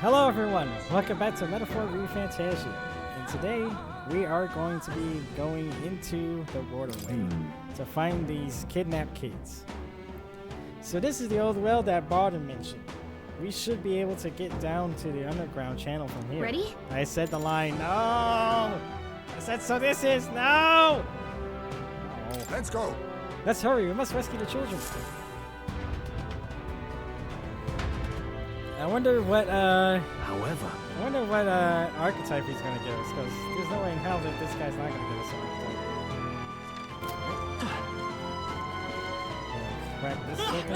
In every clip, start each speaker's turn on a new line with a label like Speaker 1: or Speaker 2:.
Speaker 1: Hello everyone, welcome back to Metaphor ReFantazio, and today we are going to be going into the waterway to find these kidnapped kids. So this is the old well that Barden mentioned. We should be able to get down to the underground channel from here.
Speaker 2: Ready?
Speaker 1: I said the line, no! I said so this is, no! Oh.
Speaker 3: Let's go!
Speaker 1: Let's hurry, we must rescue the children. I wonder what,
Speaker 3: However,
Speaker 1: archetype he's gonna give us, because there's no way in hell that this guy's not gonna give us an archetype. Crack this open.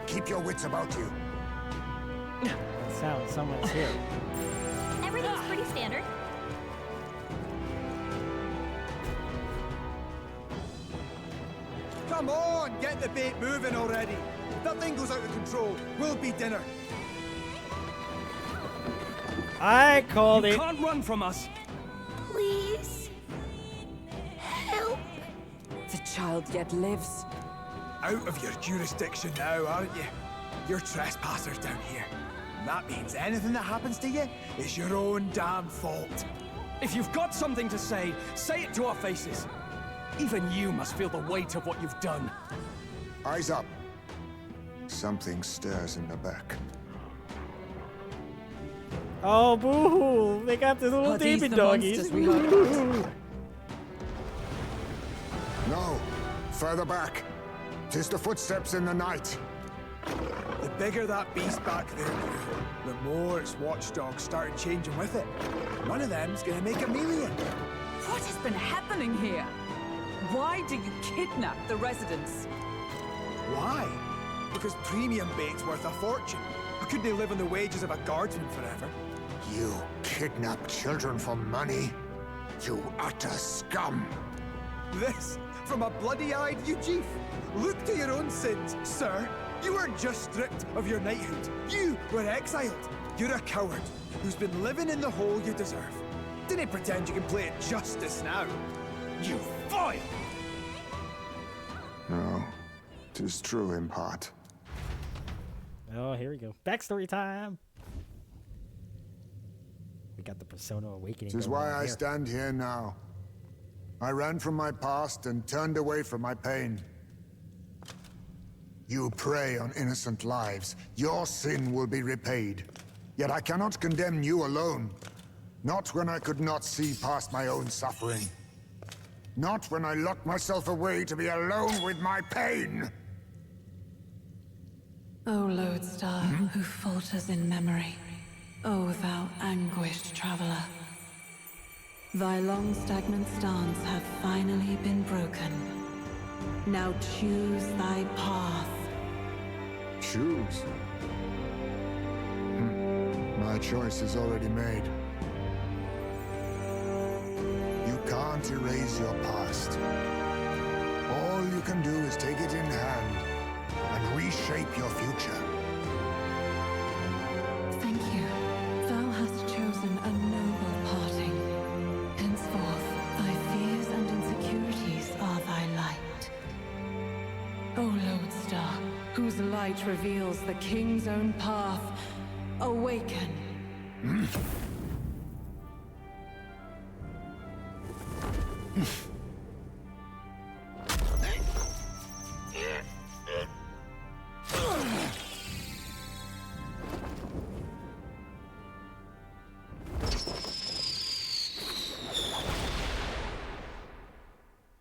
Speaker 3: keep your wits about you.
Speaker 1: Someone's here.
Speaker 2: Everything's pretty standard.
Speaker 4: Come on, get the bait moving already. If that thing goes out of control, we'll be dinner.
Speaker 1: I called it.
Speaker 4: You can't run from us.
Speaker 2: Please. Help.
Speaker 5: The child yet lives.
Speaker 4: Out of your jurisdiction now, aren't you? You're trespassers down here. And that means anything that happens to you is your own damn fault. If you've got something to say it to our faces. Even you must feel the weight of what you've done.
Speaker 3: Eyes up. Something stirs in the back.
Speaker 1: Oh, boo! They got the little
Speaker 5: Are these
Speaker 1: demon
Speaker 5: the
Speaker 1: doggies.
Speaker 5: monsters we heard about?
Speaker 3: No, further back. 'Tis the footsteps in the night.
Speaker 4: The bigger that beast back there grew, the more its watchdogs started changing with it. One of them's gonna make a million.
Speaker 5: What has been happening here? Why do you kidnap the residents?
Speaker 4: Why? Because premium bait's worth a fortune. How could they live on the wages of a guardsman forever?
Speaker 3: You kidnap children for money? You utter scum!
Speaker 4: This from a bloody-eyed Eugene. Look to your own sins, sir. You weren't just stripped of your knighthood. You were exiled. You're a coward who's been living in the hole you deserve. Didn't pretend you can play it justice now. You foil!
Speaker 3: No, 'tis true in part.
Speaker 1: Oh, here we go. Backstory time. We got the Persona Awakening.
Speaker 3: 'Tis
Speaker 1: going
Speaker 3: why
Speaker 1: on
Speaker 3: I
Speaker 1: here.
Speaker 3: stand here now. I ran from my past and turned away from my pain. You prey on innocent lives. Your sin will be repaid. Yet I cannot condemn you alone. Not when I could not see past my own suffering. Not when I locked myself away to be alone with my pain.
Speaker 6: O lodestar, who falters in memory, O thou anguished traveler. Thy long stagnant stance hath finally been broken. Now choose thy path.
Speaker 3: Choose? My choice is already made. You can't erase your past. All you can do is take it in hand and reshape your future.
Speaker 6: Thank you. Thou hast chosen a noble parting. Henceforth, thy fears and insecurities are thy light. O lodestar, whose light reveals the king's own path, awaken.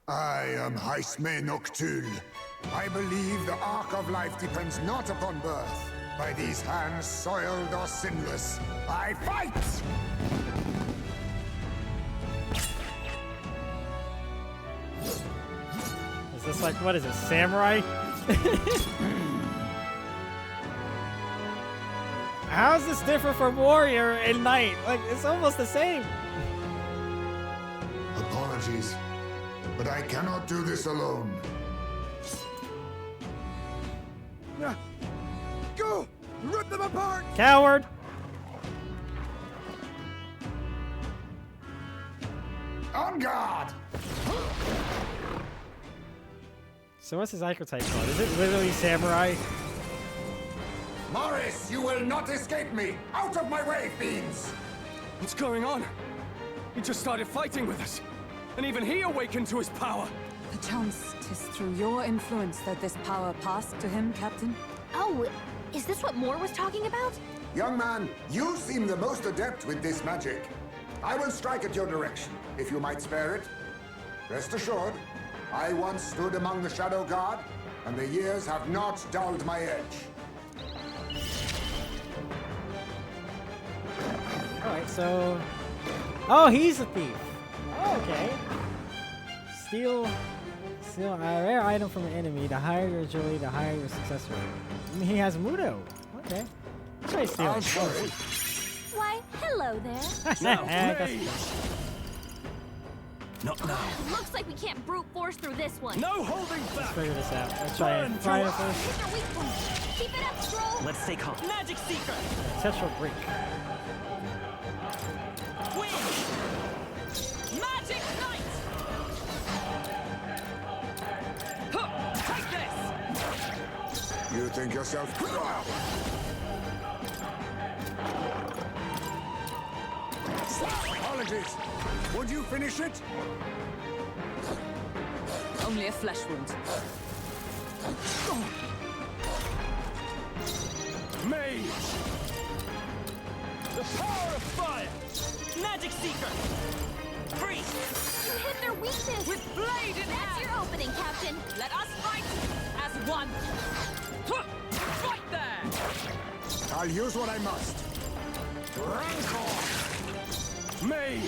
Speaker 3: I am Haisme Noctul. I believe the arc of life depends not upon birth. By these hands, soiled or sinless, I fight!
Speaker 1: Is this like, what is it, samurai? How is this different from warrior and knight? Like, it's almost the same.
Speaker 3: Apologies, but I cannot do this alone.
Speaker 4: Go! Rip them apart!
Speaker 1: Coward!
Speaker 3: On guard!
Speaker 1: So what's his archetype called? Is it literally samurai?
Speaker 3: Morris, you will not escape me! Out of my way, fiends!
Speaker 4: What's going on? He just started fighting with us. And even he awakened to his power.
Speaker 5: Perchance 'tis through your influence that this power passed to him, Captain?
Speaker 2: Oh, is this what Moore was talking about?
Speaker 3: Young man, you seem the most adept with this magic. I will strike at your direction, if you might spare it. Rest assured, I once stood among the Shadow Guard, and the years have not dulled my edge.
Speaker 1: Alright, so... Oh, he's a thief! Oh, okay. Steal a rare item from an enemy. The higher your agility, the higher your success rate. I mean, he has Mudo. Okay. Try stealing.
Speaker 2: Why, hello there.
Speaker 4: Not now.
Speaker 2: Looks like we can't brute force through this one.
Speaker 4: No holding back!
Speaker 1: Let's figure this out. Let's try it. Try it first.
Speaker 2: Hit their weak point. Keep it up, Stroll.
Speaker 7: Let's stay calm. Magic Seeker!
Speaker 1: Tetral break.
Speaker 7: Win! Maceknight! Take this!
Speaker 3: You think yourself... Apologies. Would you finish it?
Speaker 5: Only a flesh wound.
Speaker 4: Mage! The power of fire!
Speaker 7: Magic Seeker! Freeze!
Speaker 2: You hit their weakness.
Speaker 7: With blade in
Speaker 2: That's
Speaker 7: hand!
Speaker 2: your opening, Captain.
Speaker 7: Let us fight as one! Fight there!
Speaker 3: I'll use what I must. Rancor!
Speaker 4: Mage!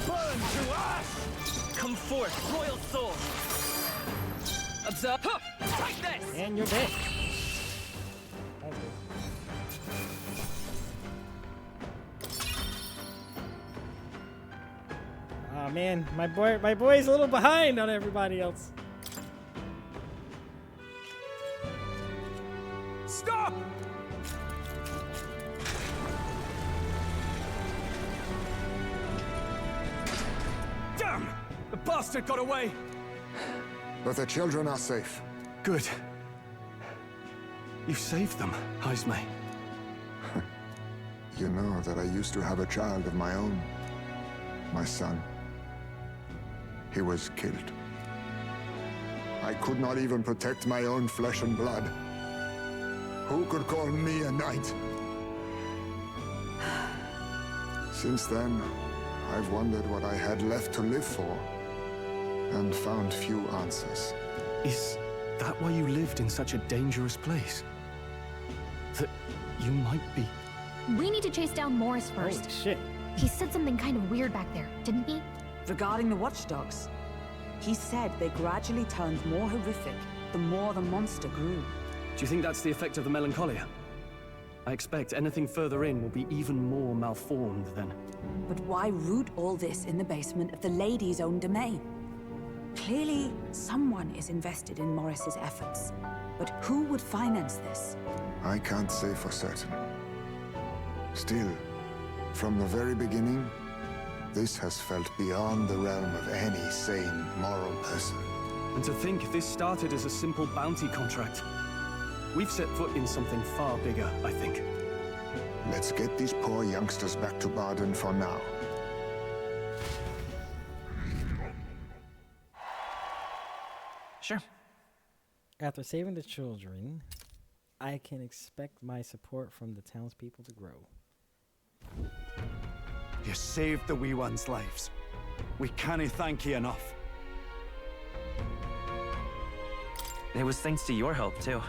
Speaker 4: Burn to ash!
Speaker 7: Come forth, Royal Soul! Observe! Take this!
Speaker 1: And you're dead. That's good. Oh man, my boy's a little behind on everybody else.
Speaker 4: Stop! Damn! The bastard got away!
Speaker 3: But the children are safe.
Speaker 4: Good. You saved them, Ismay.
Speaker 3: You know that I used to have a child of my own. My son. He was killed. I could not even protect my own flesh and blood. Who could call me a knight? Since then, I've wondered what I had left to live for, and found few answers.
Speaker 4: Is that why you lived in such a dangerous place? That you might be...
Speaker 2: We need to chase down Morris first.
Speaker 1: Holy shit.
Speaker 2: He said something kind of weird back there, didn't he?
Speaker 5: Regarding the watchdogs, he said they gradually turned more horrific the more the monster grew.
Speaker 8: Do you think that's the effect of the melancholia? I expect anything further in will be even more malformed then.
Speaker 5: But why root all this in the basement of the lady's own domain? Clearly, someone is invested in Morris's efforts. But who would finance this?
Speaker 3: I can't say for certain. Still, from the very beginning, this has felt beyond the realm of any sane, moral person.
Speaker 8: And to think this started as a simple bounty contract. We've set foot in something far bigger, I think.
Speaker 3: Let's get these poor youngsters back to Baden for now.
Speaker 7: Sure.
Speaker 1: After saving the children, I can expect my support from the townspeople to grow.
Speaker 9: You saved the wee ones' lives. We cannae thank you enough.
Speaker 7: It was thanks to your help, too.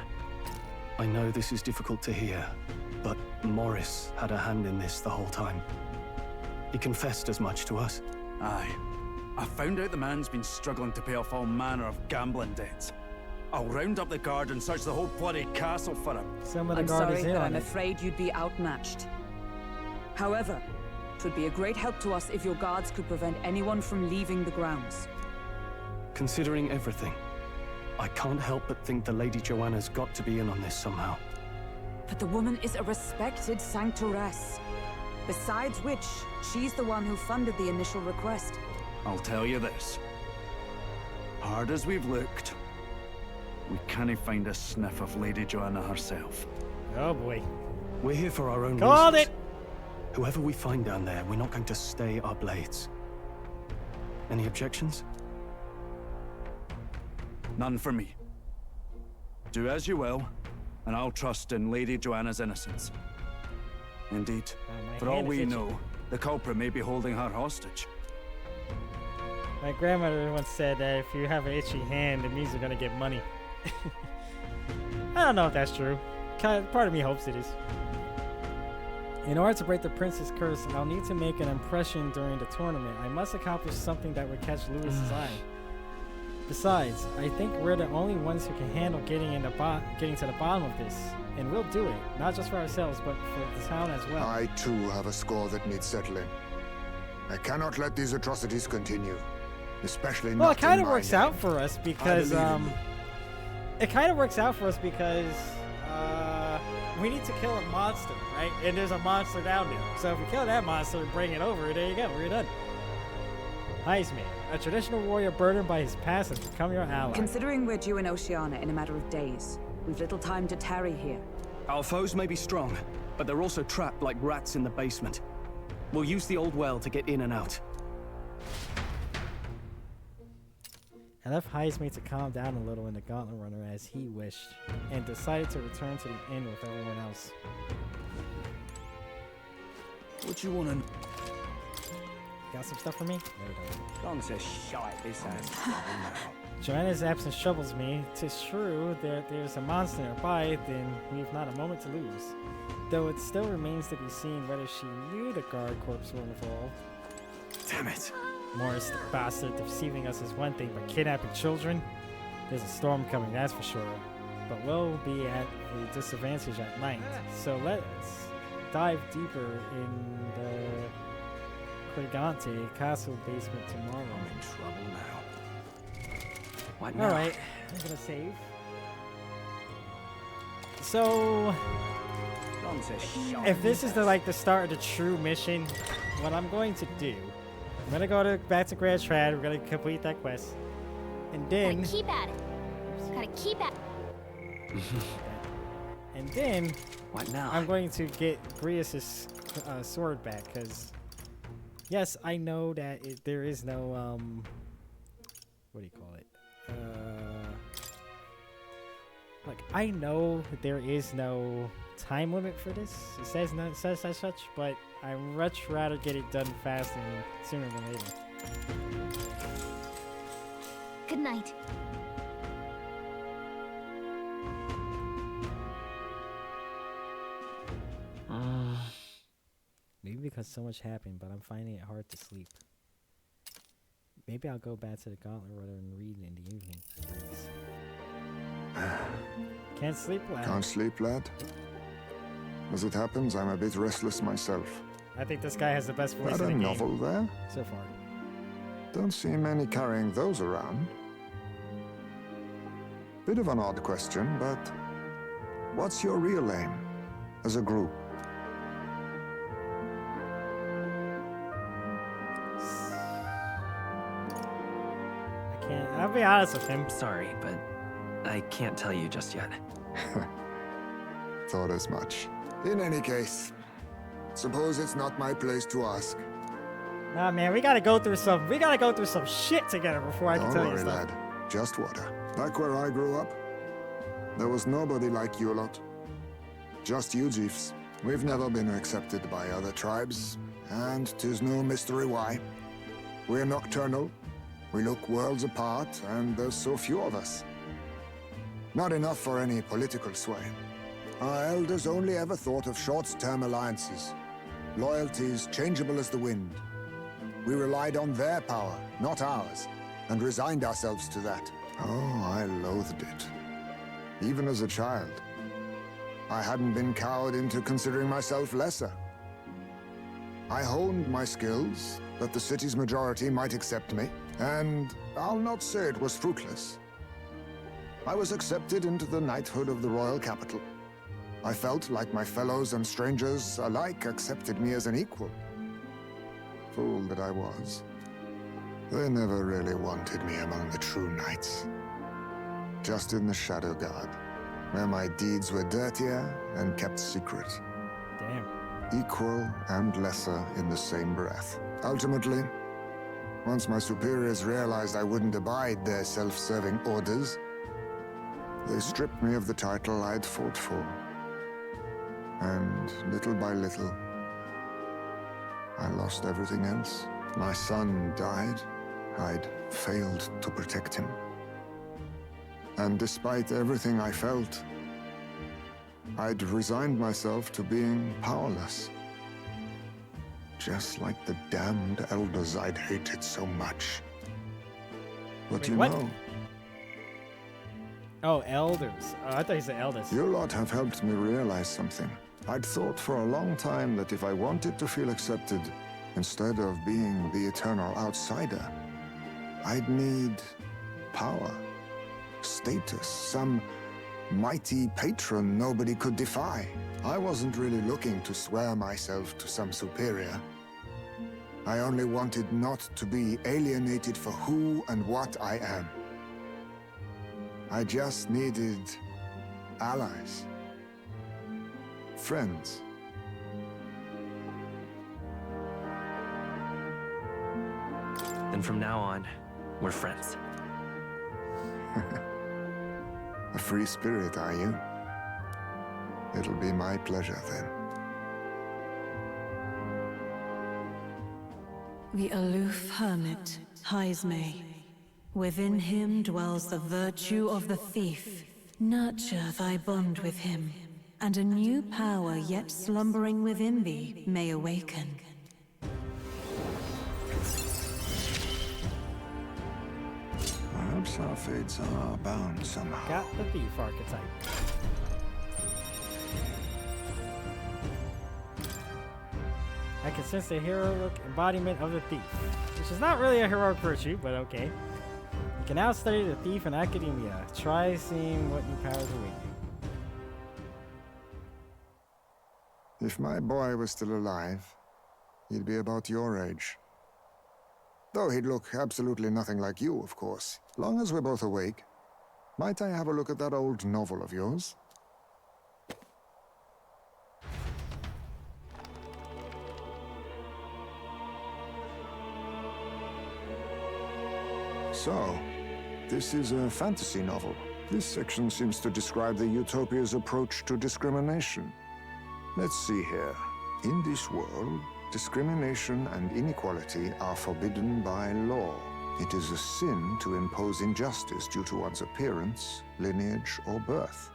Speaker 8: I know this is difficult to hear, but Morris had a hand in this the whole time. He confessed as much to us.
Speaker 9: Aye. I found out the man's been struggling to pay off all manner of gambling debts. I'll round up the guard and search the whole bloody castle for him.
Speaker 1: Some of the
Speaker 5: I'm
Speaker 1: guard
Speaker 5: sorry,
Speaker 1: is in
Speaker 5: but
Speaker 1: on
Speaker 5: I'm
Speaker 1: it.
Speaker 5: afraid you'd be outmatched. However, it would be a great help to us if your guards could prevent anyone from leaving the grounds.
Speaker 8: Considering everything, I can't help but think the Lady Joanna's got to be in on this somehow.
Speaker 5: But the woman is a respected sanctoress. Besides which, she's the one who funded the initial request.
Speaker 9: I'll tell you this. Hard as we've looked, we can't find a sniff of Lady Joanna herself.
Speaker 1: Oh boy.
Speaker 8: We're here for our own
Speaker 1: Called
Speaker 8: reasons.
Speaker 1: it!
Speaker 8: Whoever we find down there, we're not going to stay our blades. Any objections?
Speaker 9: None for me. Do as you will, and I'll trust in Lady Joanna's innocence. Indeed,
Speaker 1: my
Speaker 9: for all
Speaker 1: hand is
Speaker 9: we
Speaker 1: itchy.
Speaker 9: know, the culprit may be holding her hostage.
Speaker 1: My grandmother once said that if you have an itchy hand, it means you're gonna get money. I don't know if that's true. Part of me hopes it is. In order to break the prince's curse, I'll need to make an impression during the tournament. I must accomplish something that would catch Louis's eye. Besides, I think we're the only ones who can handle getting to the bottom of this. And we'll do it, not just for ourselves, but for the town as well.
Speaker 3: I too have a score that needs settling. I cannot let these atrocities continue, especially
Speaker 1: Well,
Speaker 3: not
Speaker 1: it kind
Speaker 3: in
Speaker 1: of
Speaker 3: my
Speaker 1: works
Speaker 3: name.
Speaker 1: out for us because we need to kill a monster, right? And there's a monster down there. So if we kill that monster and bring it over, there you go, we're done. Heisman, a traditional warrior burdened by his past, has become your ally.
Speaker 5: Considering we're due in Oceania in a matter of days, we've little time to tarry here.
Speaker 8: Our foes may be strong, but they're also trapped like rats in the basement. We'll use the old well to get in and out.
Speaker 1: I left Heisman to calm down a little in the Gauntlet Runner as he wished, and decided to return to the inn with everyone else.
Speaker 9: What you want to know?
Speaker 1: Got some stuff for me? No, you don't.
Speaker 10: Long says shite, this has
Speaker 1: Joanna's absence troubles me. 'Tis true that there's a monster nearby, then we've not a moment to lose. Though it still remains to be seen whether she knew the guard corps were involved.
Speaker 8: Damn it.
Speaker 1: Morris, the bastard, deceiving us is one thing, but kidnapping children? There's a storm coming, that's for sure. But we'll be at a disadvantage at night. So let's dive deeper in the Crigante Castle basement tomorrow.
Speaker 7: I'm in trouble now. What now?
Speaker 1: Alright, I'm gonna save. So,
Speaker 10: Long says shite.
Speaker 1: if this is the start of the true mission, what I'm going to do, I'm gonna go back to Grand Trad, we're gonna complete that quest. And then,
Speaker 2: Gotta keep at it. Gotta keep at
Speaker 1: and then,
Speaker 7: What now?
Speaker 1: I'm going to get Grius's sword back, because, yes, I know that there is no, what do you call it? I know there is no time limit for this. It says as such, but I'd much rather get it done fast and sooner than later.
Speaker 2: Good night.
Speaker 1: Maybe because so much happened, but I'm finding it hard to sleep. Maybe I'll go back to the Gauntlet Runner and read in the evening. Can't sleep, lad.
Speaker 3: Can't sleep, lad? As it happens, I'm a bit restless myself.
Speaker 1: I think this guy has the best voice
Speaker 3: That
Speaker 1: in the
Speaker 3: a
Speaker 1: game
Speaker 3: novel there?
Speaker 1: so far.
Speaker 3: Don't see many carrying those around. Bit of an odd question, but what's your real aim as a group?
Speaker 1: I'll be honest with him.
Speaker 7: Sorry, but I can't tell you just yet.
Speaker 3: Thought as much. In any case, suppose it's not my place to ask.
Speaker 1: Nah, man, we gotta go through some shit together before I can
Speaker 3: Don't
Speaker 1: tell you
Speaker 3: worry,
Speaker 1: stuff.
Speaker 3: lad. Just water. Back where I grew up, there was nobody like you lot. Just you, chiefs. We've never been accepted by other tribes, and 'tis no mystery why. We're nocturnal, we look worlds apart, and there's so few of us. Not enough for any political sway. Our elders only ever thought of short-term alliances, loyalties changeable as the wind. We relied on their power, not ours, and resigned ourselves to that. Oh, I loathed it. Even as a child. I hadn't been cowed into considering myself lesser. I honed my skills, that the city's majority might accept me, and I'll not say it was fruitless. I was accepted into the knighthood of the royal capital. I felt like my fellows and strangers alike accepted me as an equal. Fool that I was. They never really wanted me among the true knights. just in the Shadow Guard, where my deeds were dirtier and kept secret.
Speaker 1: Damn.
Speaker 3: Equal and lesser in the same breath. Ultimately, once my superiors realized I wouldn't abide their self-serving orders, they stripped me of the title I'd fought for. And little by little, I lost everything else. My son died. I'd failed to protect him. And despite everything I felt, I'd resigned myself to being powerless. Just like the damned elders I'd hated so much. But
Speaker 1: Wait,
Speaker 3: you
Speaker 1: what?
Speaker 3: know,
Speaker 1: Oh, elders. Oh, I thought you said elders.
Speaker 3: you lot have helped me realize something. I'd thought for a long time that if I wanted to feel accepted, instead of being the eternal outsider, I'd need power, status, some mighty patron nobody could defy. I wasn't really looking to swear myself to some superior. I only wanted not to be alienated for who and what I am. I just needed allies. Friends.
Speaker 7: And from now on, we're friends.
Speaker 3: A free spirit, are you? It'll be my pleasure, then.
Speaker 6: The aloof hermit, Heismay. Within him dwells the virtue of the thief. Nurture thy bond with him, and a new power yet slumbering within thee may awaken.
Speaker 3: Perhaps our fates are bound somehow.
Speaker 1: Got the thief archetype. I can sense the heroic embodiment of the thief, which is not really a heroic virtue, but okay. You can now study the thief in academia. Try seeing what new powers await you.
Speaker 3: If my boy was still alive, he'd be about your age. Though he'd look absolutely nothing like you, of course. Long as we're both awake, might I have a look at that old novel of yours? So, this is a fantasy novel. This section seems to describe the Utopia's approach to discrimination. Let's see here. In this world, discrimination and inequality are forbidden by law. It is a sin to impose injustice due to one's appearance, lineage, or birth.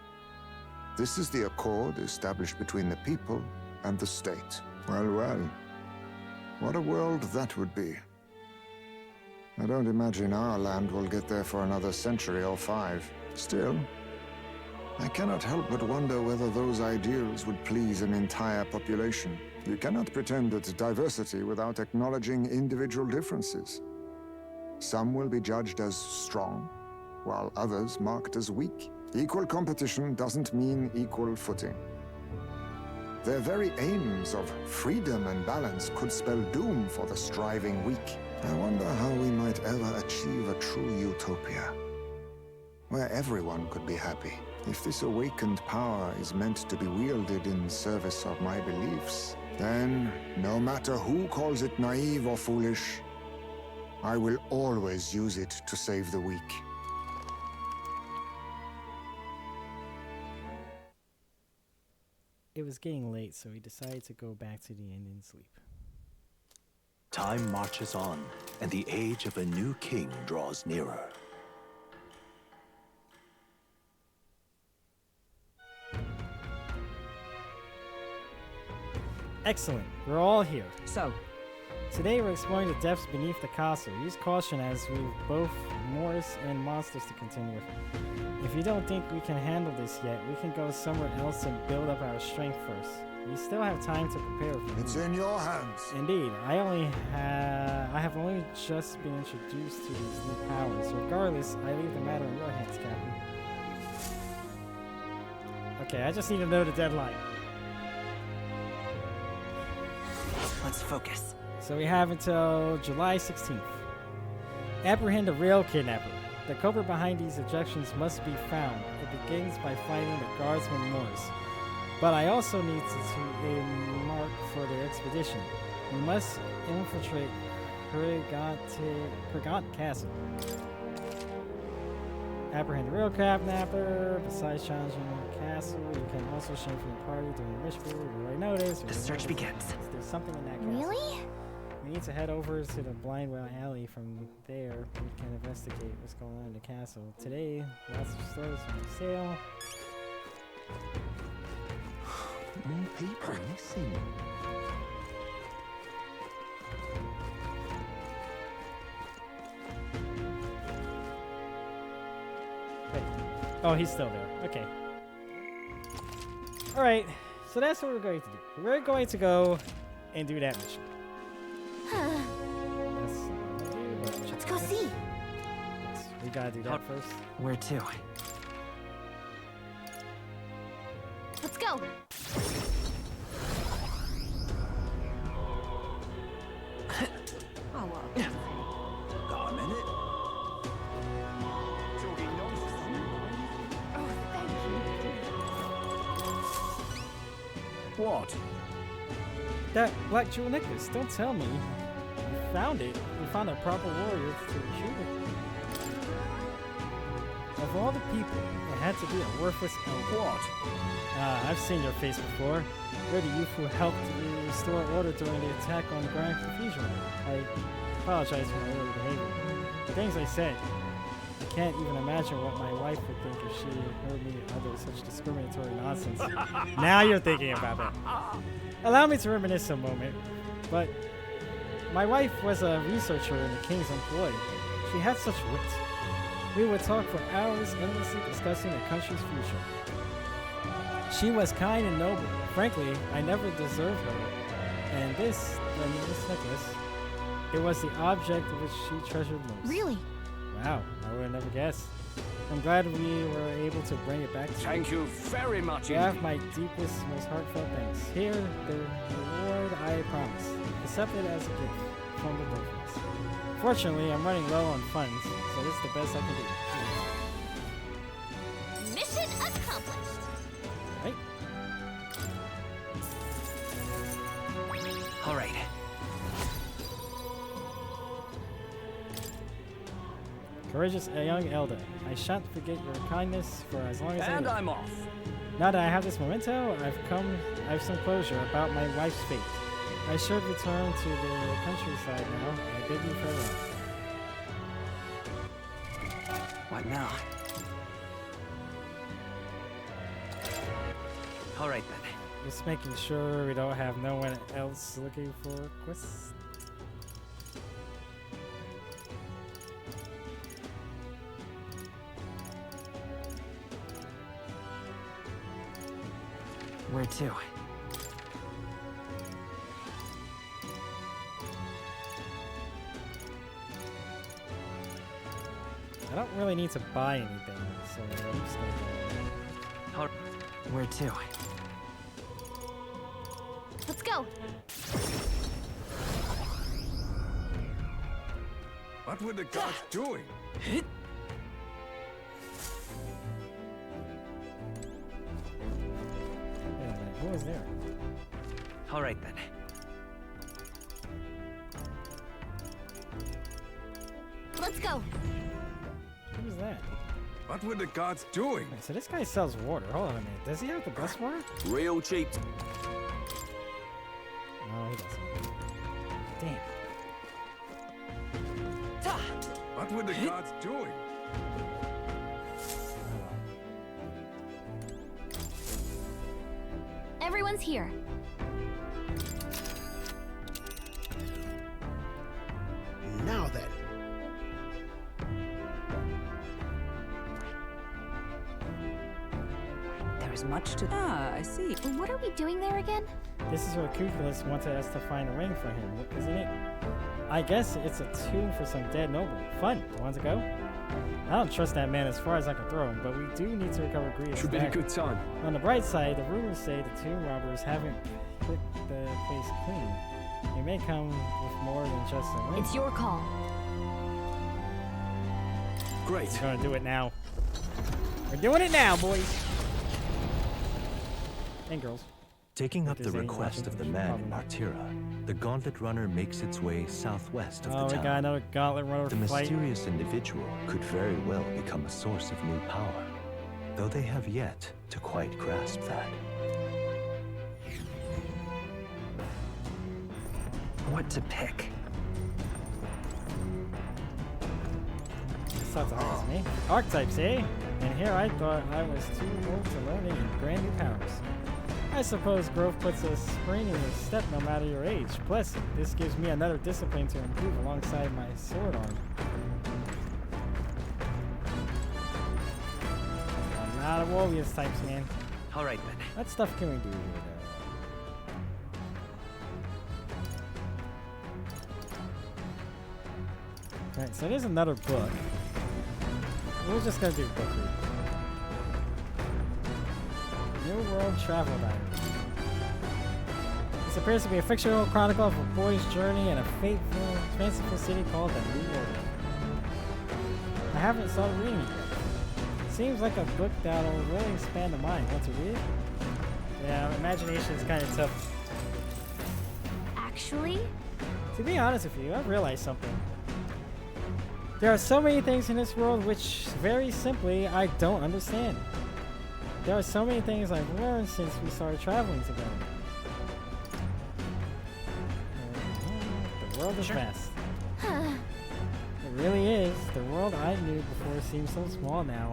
Speaker 3: This is the accord established between the people and the state. Well, well. What a world that would be. I don't imagine our land will get there for another century or 5. Still, I cannot help but wonder whether those ideals would please an entire population. You cannot pretend at diversity without acknowledging individual differences. Some will be judged as strong, while others marked as weak. Equal competition doesn't mean equal footing. Their very aims of freedom and balance could spell doom for the striving weak. I wonder how we might ever achieve a true utopia, where everyone could be happy. If this awakened power is meant to be wielded in service of my beliefs, then, no matter who calls it naive or foolish, I will always use it to save the weak.
Speaker 1: It was getting late, so he decided to go back to the inn and sleep.
Speaker 11: Time marches on, and the age of a new king draws nearer.
Speaker 1: Excellent. We're all here.
Speaker 5: So,
Speaker 1: Today we're exploring the depths beneath the castle. Use caution as we've both Morris and monsters to contend with. If you don't think we can handle this yet, we can go somewhere else and build up our strength first. We still have time to prepare for
Speaker 3: It's in your hands.
Speaker 1: Indeed, I have only just been introduced to these new powers. Regardless, I leave the matter in your hands, Captain. Okay, I just need to know the deadline.
Speaker 7: Let's focus.
Speaker 1: So we have until July 16th. Apprehend the real kidnapper. The culprit behind these ejections must be found. It begins by finding the guardsman Morris. But I also need to mark for the expedition. We must infiltrate Pregant Castle. Apprehend the real kidnapper. Besides challenging the castle, you can also shame from the party during the ritual. We already know this.
Speaker 7: The search begins.
Speaker 1: There's something in that castle.
Speaker 2: Really?
Speaker 1: We need to head over to the Blind Well Alley. From there, we can investigate what's going on in the castle. Today, lots of stores for sale.
Speaker 11: More people missing.
Speaker 1: Wait. Oh, he's still there. Okay. Alright, so that's what we're going to do. We're going to go and do that mission.
Speaker 2: Let's go see.
Speaker 1: Yes, we gotta do that first.
Speaker 7: Where to?
Speaker 2: Let's go.
Speaker 5: Oh, well.
Speaker 11: Got a minute?
Speaker 10: Talking nonsense.
Speaker 2: Oh, thank you.
Speaker 11: What?
Speaker 1: That black jewel necklace, don't tell me. We found it. We found a proper warrior to retrieve it. Of all the people, it had to be a worthless elder.
Speaker 11: What?
Speaker 1: I've seen your face before. You're the youth who helped restore order during the attack on the Grand Cathedral. I apologize for my early behavior. The things I said, I can't even imagine what my wife would think if she heard me utter such discriminatory nonsense. Now you're thinking about that. Allow me to reminisce a moment, but my wife was a researcher in the king's employ. She had such wit. We would talk for hours endlessly discussing the country's future. She was kind and noble. Frankly, I never deserved her. And this necklace, it was the object which she treasured most.
Speaker 2: Really?
Speaker 1: Wow, I would have never guessed. I'm glad we were able to bring it back to
Speaker 10: Thank you very much.
Speaker 1: You have my deepest, most heartfelt thanks. Here, the reward I promise. Accept it as a gift from the both of us. Fortunately, I'm running low on funds, so this is the best I can do.
Speaker 2: Mission accomplished.
Speaker 1: Right?
Speaker 7: All right.
Speaker 1: Courageous young elder, I shan't forget your kindness for as long as I
Speaker 10: And
Speaker 1: live.
Speaker 10: I'm off.
Speaker 1: Now that I have this memento, I have some closure about my wife's fate. I should return to the countryside now. I bid you farewell.
Speaker 7: What now? All right then.
Speaker 1: Just making sure we don't have no one else looking for quests.
Speaker 7: Where to?
Speaker 1: I don't really need to buy anything, so I'm just gonna
Speaker 7: Where to?
Speaker 2: Let's go.
Speaker 4: What were the gods doing?
Speaker 1: Wait a minute, who was there?
Speaker 7: All right then.
Speaker 2: Let's go.
Speaker 1: Who was that?
Speaker 4: What were the gods doing?
Speaker 1: Wait, so this guy sells water. Hold on a minute. Does he have the best water?
Speaker 10: Real cheap.
Speaker 1: No, he doesn't. Damn.
Speaker 4: What were the gods doing?
Speaker 2: Everyone's here.
Speaker 3: Now then.
Speaker 5: There is much to... Ah, I see.
Speaker 2: What are we doing there again?
Speaker 1: This is where Cuculus wanted us to find a ring for him, isn't it? I guess it's a tomb for some dead noble. Fun. You want to go? I don't trust that man as far as I can throw him, but we do need to recover Grievous'
Speaker 7: Should be a
Speaker 1: dagger.
Speaker 7: good time.
Speaker 1: On the bright side, the rumors say the tomb robbers haven't picked the place clean. They may come with more than just a ring.
Speaker 2: It's your call.
Speaker 8: Great.
Speaker 1: We're gonna do it now. We're doing it now, boys. And girls.
Speaker 11: Taking
Speaker 1: If
Speaker 11: up the
Speaker 1: there's any
Speaker 11: request
Speaker 1: watching,
Speaker 11: of the
Speaker 1: there's
Speaker 11: man
Speaker 1: probably
Speaker 11: in
Speaker 1: not.
Speaker 11: Artira, the Gauntlet Runner makes its way southwest of
Speaker 1: Oh,
Speaker 11: the
Speaker 1: we
Speaker 11: town.
Speaker 1: got another gauntlet runner
Speaker 11: The
Speaker 1: fight.
Speaker 11: mysterious individual could very well become a source of new power, though they have yet to quite grasp that.
Speaker 7: What to pick?
Speaker 1: Sounds like me. Archetypes, eh? And here I thought I was too old to learn any brand new powers. I suppose growth puts a spring in your step no matter your age. Plus, this gives me another discipline to improve alongside my sword arm. I'm not a Warriors types, man.
Speaker 7: All right then.
Speaker 1: What stuff can we do here, though? Alright, so there's another book. We're just gonna do book reading. New World Travel Diary. This appears to be a fictional chronicle of a boy's journey in a fanciful city called the New World. I haven't started reading it yet. Seems like a book that'll really expand the mind. Want to read it? Yeah, imagination is kind of tough.
Speaker 2: Actually,
Speaker 1: To be honest with you, I've realized something. There are so many things in this world which, very simply, I don't understand. There are so many things I've learned since we started traveling together. The world is vast. It really is. The world I knew before seems so small now.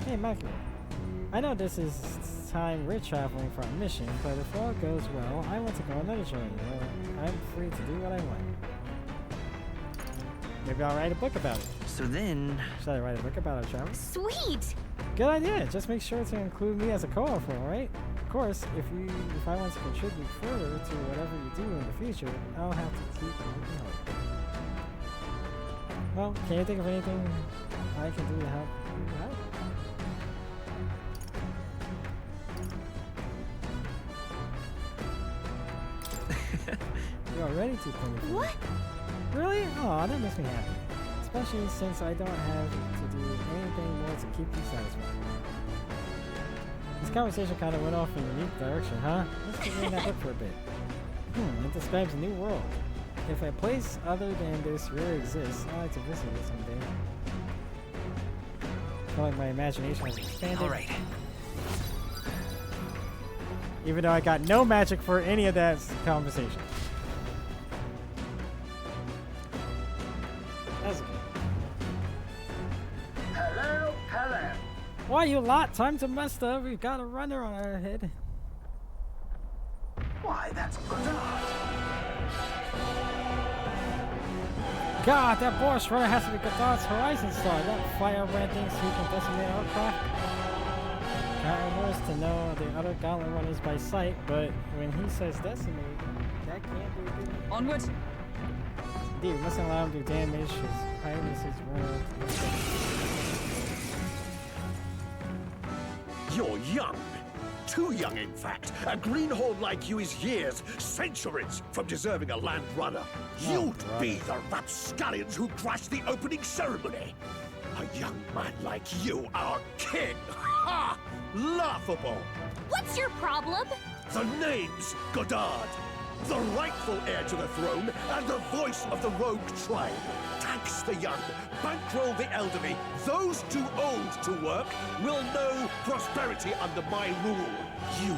Speaker 1: Hey, Maceknight. I know this is time we're traveling for a mission, but if all goes well, I want to go on another journey where I'm free to do what I want. Maybe I'll write a book about it.
Speaker 7: So then,
Speaker 1: Should I write a book about our travels?
Speaker 2: sweet!
Speaker 1: Good idea. Just make sure to include me as a co-author, alright? Of course, if I want to contribute further to whatever you do in the future, I'll have to keep working hard. Well, can you think of anything I can do to help you out? You are ready to play with me.
Speaker 2: What?
Speaker 1: Really? Oh, that makes me happy. Especially since I don't have to do anything more to keep you satisfied. This conversation kind of went off in a unique direction, huh? Let's keep reading that book for a bit. It describes a new world. If a place other than this really exists, I'd like to visit it someday. I feel like my imagination has expanded.
Speaker 7: all right.
Speaker 1: Even though I got no magic for any of that conversation. That's good.
Speaker 10: Hello, hello.
Speaker 1: Why, you lot? Time to muster. We've got a runner on our head.
Speaker 10: Why, that's Godard.
Speaker 1: God, that Boris runner has to be Godard's Horizon Star. That firebrand thinks he can decimate our craft. Can't knows to know the other gauntlet runners by sight, but when he says decimate, that can't be good.
Speaker 5: Onward.
Speaker 1: Indeed, we mustn't allow him to damage his highness's runner.
Speaker 10: You're young. Too young, in fact. A greenhorn like you is years, centuries from deserving a land runner. You'd be the rapscallions who crashed the opening ceremony. A young man like you, our king. Ha! Laughable.
Speaker 2: What's your problem?
Speaker 10: The name's Godard. The rightful heir to the throne and the voice of the rogue tribe. Tax the young, bankroll the elderly. Those too old to work will know prosperity under my rule. You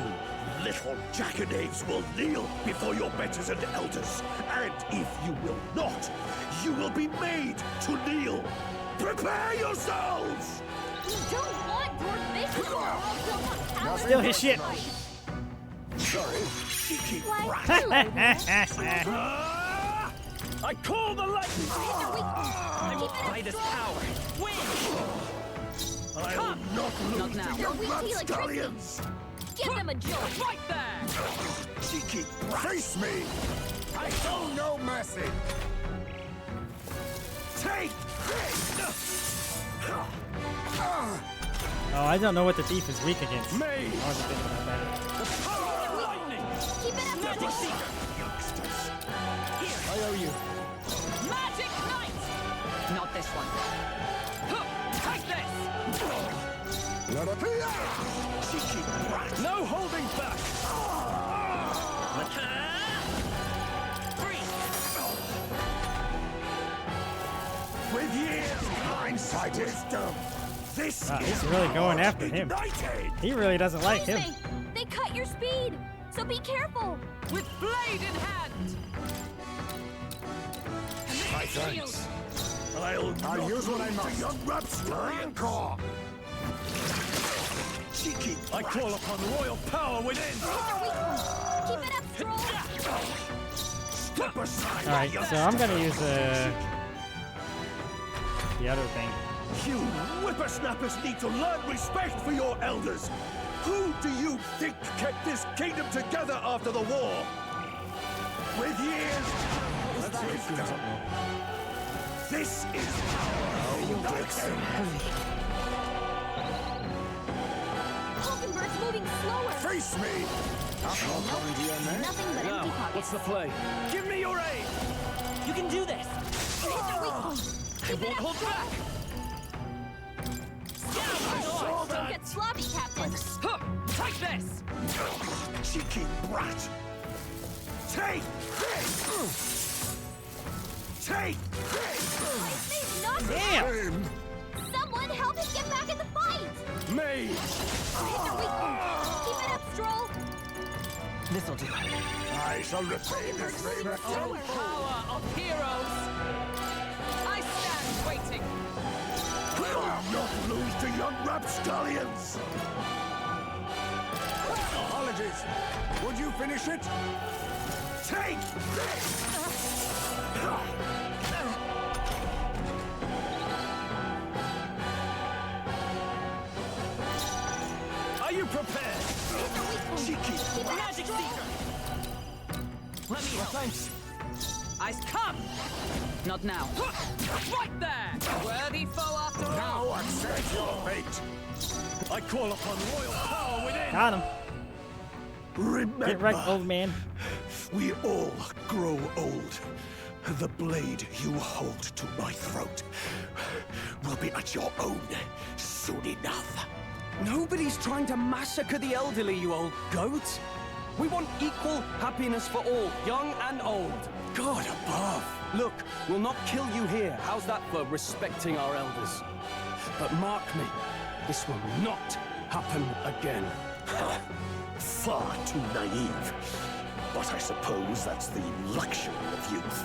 Speaker 10: little jackanapes will kneel before your betters and elders. And if you will not, you will be made to kneel. Prepare yourselves!
Speaker 2: We don't want your vision! We don't want power!
Speaker 1: Steal his shit.
Speaker 10: Sorry, cheeky
Speaker 2: Why,
Speaker 10: brat.
Speaker 2: hello there.
Speaker 10: I call the lightning!
Speaker 7: I will buy this power. Win!
Speaker 10: I will not lose
Speaker 5: now.
Speaker 10: to
Speaker 2: You're
Speaker 10: your
Speaker 2: weak to electricity.
Speaker 10: rapscallions!
Speaker 2: Give them a jolt!
Speaker 7: Right there!
Speaker 10: Cheeky brat!
Speaker 3: Face me!
Speaker 10: I show no mercy! Take this!
Speaker 1: Oh, I don't know what the thief is weak against.
Speaker 10: Me!
Speaker 1: I wasn't thinking about that.
Speaker 10: The power of lightning!
Speaker 2: Keep it up!
Speaker 10: Never see youngsters!
Speaker 7: Here,
Speaker 10: I owe you.
Speaker 7: Maceknight!
Speaker 12: Not this one. Take this!
Speaker 10: No holding back! With years blindsided wisdom, this
Speaker 1: he's really going after him. He really doesn't like him.
Speaker 2: They cut your speed, so be careful.
Speaker 12: With blade in hand!
Speaker 3: My thanks.
Speaker 10: I'll
Speaker 3: use what I must.
Speaker 10: Young rapscallions. Cheeky. I call upon royal power within.
Speaker 2: Keep it up, Stroll.
Speaker 10: Step aside.
Speaker 1: All right, so I'm gonna use the other thing.
Speaker 10: You whippersnappers need to learn respect for your elders. Who do you think kept this kingdom together after the war? With years of wisdom. This is power united.
Speaker 2: Hulkenberg's moving slower.
Speaker 3: Face me! Nothing
Speaker 2: but empty pockets.
Speaker 7: What's the play?
Speaker 10: Give me your aid.
Speaker 12: You can do this!
Speaker 2: Hit their weak point. Keep it up,
Speaker 12: Hold
Speaker 2: Stroll.
Speaker 12: back!
Speaker 2: Don't get sloppy, Captain.
Speaker 12: Take this!
Speaker 10: Cheeky brat. Take this. Take this.
Speaker 2: He's not
Speaker 1: Damn!
Speaker 2: Someone help him get back in the fight.
Speaker 10: Me.
Speaker 2: Hit their weak point. Keep it up, Stroll.
Speaker 12: This'll do.
Speaker 3: I shall repay this favor.
Speaker 12: Oh, power of heroes! I stand waiting.
Speaker 10: Will not lose to young rapscallions.
Speaker 3: Apologies. Would you finish it?
Speaker 10: Take this. Are you prepared? Cheeky.
Speaker 12: Magic Seeker! Let me help.
Speaker 7: Thanks.
Speaker 12: Ice, come! Not now. Right there! Worthy foe after all!
Speaker 3: Now accept your fate.
Speaker 10: I call upon royal power within.
Speaker 1: Got him.
Speaker 10: Remember,
Speaker 1: Get wrecked, old man.
Speaker 10: we all grow old. The blade you hold to my throat will be at your own soon enough.
Speaker 7: Nobody's trying to massacre the elderly, you old goat. We want equal happiness for all, young and old. God above. Look, we'll not kill you here. How's that for respecting our elders? But mark me, this will not happen again.
Speaker 10: Far too naive. But I suppose that's the luxury of youth.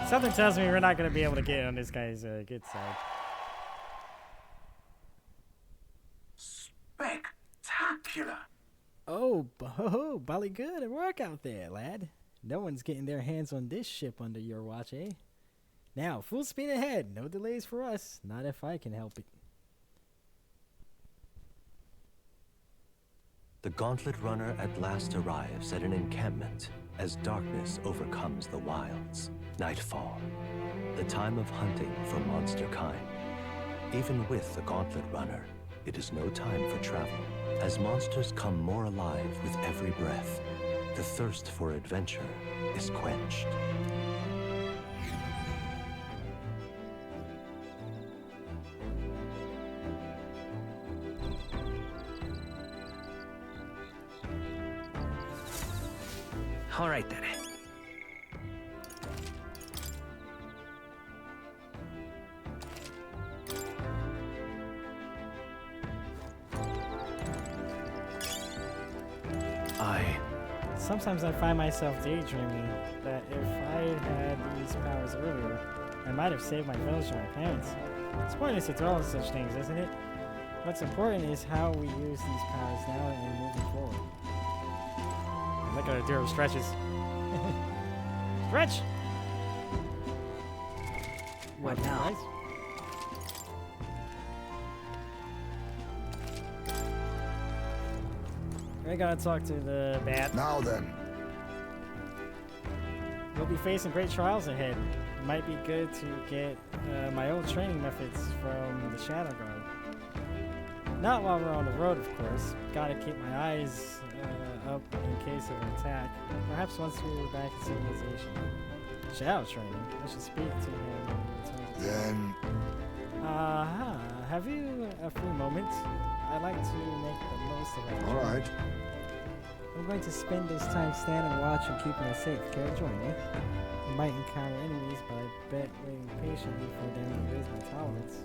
Speaker 1: Something tells me we're not going to be able to get on this guy's good side.
Speaker 10: Spectacular.
Speaker 1: Oh, Bolly good at work out there, lad. No one's getting their hands on this ship under your watch, eh? Now, full speed ahead. No delays for us. Not if I can help it.
Speaker 11: The Gauntlet Runner at last arrives at an encampment as darkness overcomes the wilds. Nightfall, the time of hunting for monster kind. Even with the Gauntlet Runner, it is no time for travel. As monsters come more alive with every breath, the thirst for adventure is quenched.
Speaker 7: All right then.
Speaker 1: Sometimes I find myself daydreaming that if I had these powers earlier, I might have saved my village and my parents. It's pointless to dwell on such things, isn't it? What's important is how we use these powers now and moving forward. Look at her do her stretches. Stretch!
Speaker 12: What now?
Speaker 1: Nice. I gotta talk to the bat.
Speaker 3: Now then.
Speaker 1: We'll be facing great trials ahead. It might be good to get my old training methods from the Shadow Guard. Not while we're on the road, of course. Gotta keep my eyes up in case of an attack. Perhaps once we're back in civilization. Shadow training. I should speak to him when he returns.
Speaker 3: Then...
Speaker 1: Have you a free moment? I'd like to make the most of it.
Speaker 3: All right.
Speaker 1: I'm going to spend this time standing watch and keeping us safe. Care to join me? You might encounter enemies, but I bet waiting patiently for them to raise my tolerance.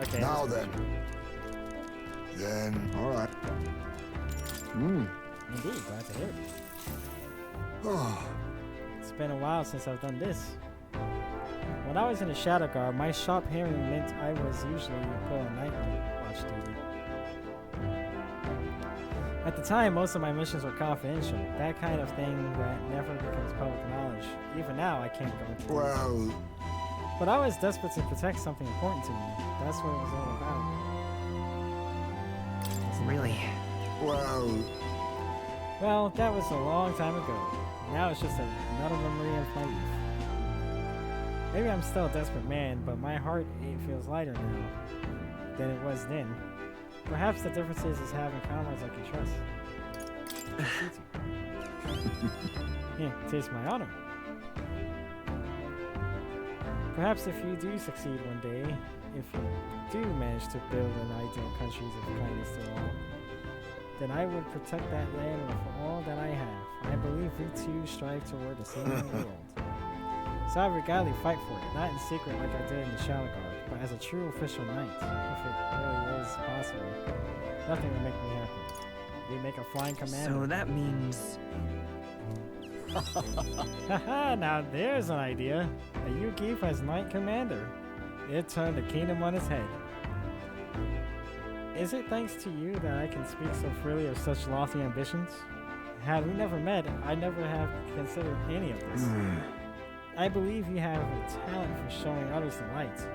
Speaker 1: Okay.
Speaker 3: Now then. All right.
Speaker 1: Indeed, glad to hear it. It's been a while since I've done this. When I was in the Shadow Guard, my sharp hearing meant I was usually put on night watch duty. At the time, most of my missions were confidential. That kind of thing that never becomes public knowledge. Even now, I can't go into
Speaker 3: Well...
Speaker 1: But I was desperate to protect something important to me. That's what it was all about.
Speaker 13: Really?
Speaker 1: Well, that was a long time ago. Now it's just another memory of my youth. Maybe I'm still a desperate man, but my heart feels lighter now than it was then. Perhaps the difference is having comrades I can trust. Yeah, it is my honor. Perhaps if you do succeed one day, if you do manage to build an ideal country of kindness to all, then I would protect that land with all that I have. I believe we two strive toward the same world. So I would gladly fight for it, not in secret like I did in the Shadow Guard, but as a true official knight, if it really is possible. Nothing would make me happy. We make a flying commander.
Speaker 13: So that means...
Speaker 1: Haha, now there's an idea. A Yugi as Knight Commander. It turned the kingdom on its head. Is it thanks to you that I can speak so freely of such lofty ambitions? Had we never met, I never have considered any of this. I believe you have a talent for showing others the light.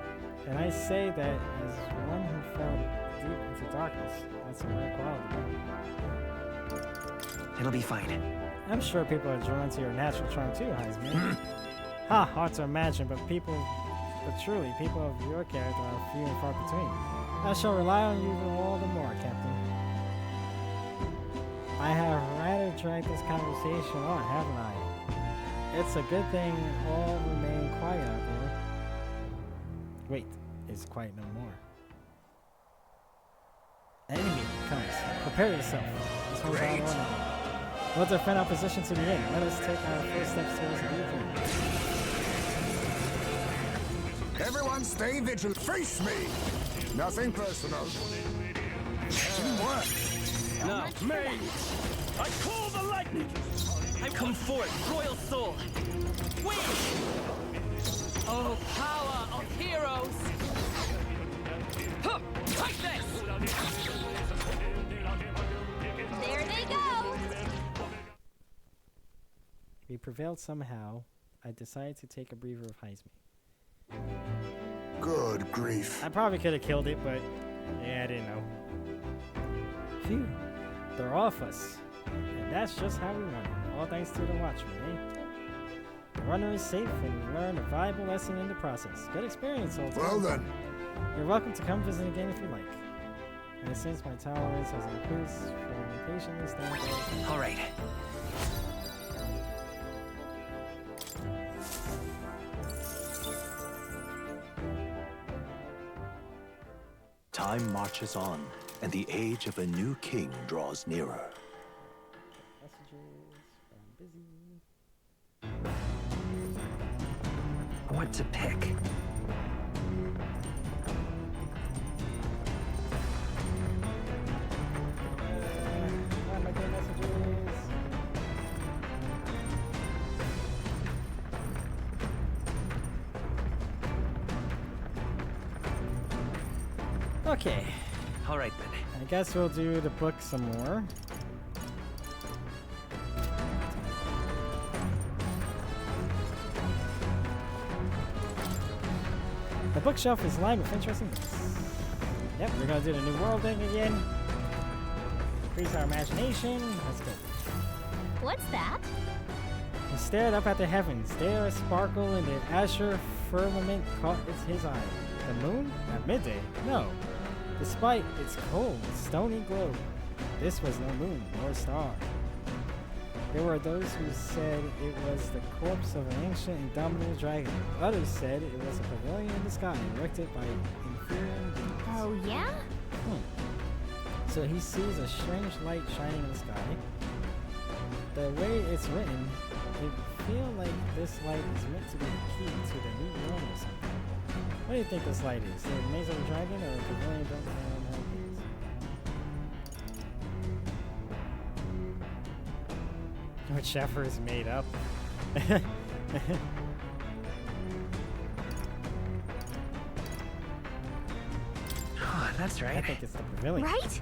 Speaker 1: And I say that as one who fell deep into darkness. That's a rare quality.
Speaker 13: It'll be fine.
Speaker 1: I'm sure people are drawn to your natural charm too, Heisman. Hard to imagine, but truly, people of your character are few and far between. I shall rely on you all the more, Captain. I have rather dragged this conversation on, haven't I? It's a good thing all remain quiet out there. Wait, it's quiet no more. Enemy comes. Prepare yourself. This one's our one. We'll defend our position to the end. Let us take our first steps towards the victory.
Speaker 3: Everyone stay vigilant. Face me! Nothing personal. What?
Speaker 7: Now, maids! I call the lightning!
Speaker 12: I come forth, royal soul! Wait! Oh, power of heroes! Huh, take this!
Speaker 2: There they go!
Speaker 1: We prevailed somehow. I decided to take a breather of Heisman.
Speaker 3: Good grief.
Speaker 1: I probably could have killed it, but yeah, I didn't know. Phew, they're off us. And that's just how we won it. All thanks to the Watchman, eh? The runner is safe, and we learned a valuable lesson in the process. Good experience, old
Speaker 3: Well then.
Speaker 1: You're welcome to come visit again if you like. And since my tolerance has increased, from patiently stand there.
Speaker 13: All right.
Speaker 11: Time marches on, and the age of a new king draws nearer.
Speaker 1: Messages from busy.
Speaker 13: What to pick?
Speaker 1: Why am I getting messages? Okay.
Speaker 13: All right, then.
Speaker 1: I guess we'll do the book some more. The bookshelf is lined with interesting books. Yep, we're gonna do the New World thing again. Increase our imagination. Let's go.
Speaker 2: What's that?
Speaker 1: He stared up at the heavens. There, a sparkle in the azure firmament caught his eye. The moon? At midday? No. Despite its cold, stony glow, this was no moon nor star. There were those who said it was the corpse of an ancient indomitable dragon. Others said it was a pavilion in the sky erected by inferior beings.
Speaker 2: Oh, yeah?
Speaker 1: So he sees a strange light shining in the sky. The way it's written, it feels like this light is meant to be the key to the new world or something. What do you think this light is? The maze of the dragon or a pavilion built around Hurricanes? Whichever is made up.
Speaker 13: Oh, that's right.
Speaker 1: I think it's the pavilion.
Speaker 2: Right?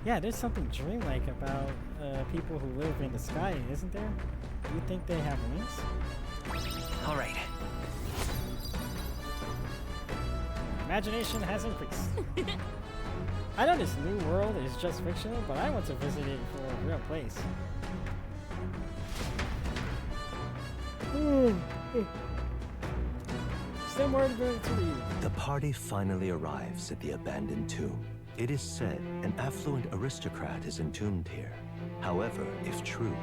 Speaker 1: Yeah, there's something dreamlike about people who live in the sky, isn't there? Do you think they have wings?
Speaker 13: All right.
Speaker 1: Imagination has increased. I know this new world is just fictional, but I want to visit it for a real place. Still more to read.
Speaker 11: The party finally arrives at the abandoned tomb. It is said an affluent aristocrat is entombed here. However, if true,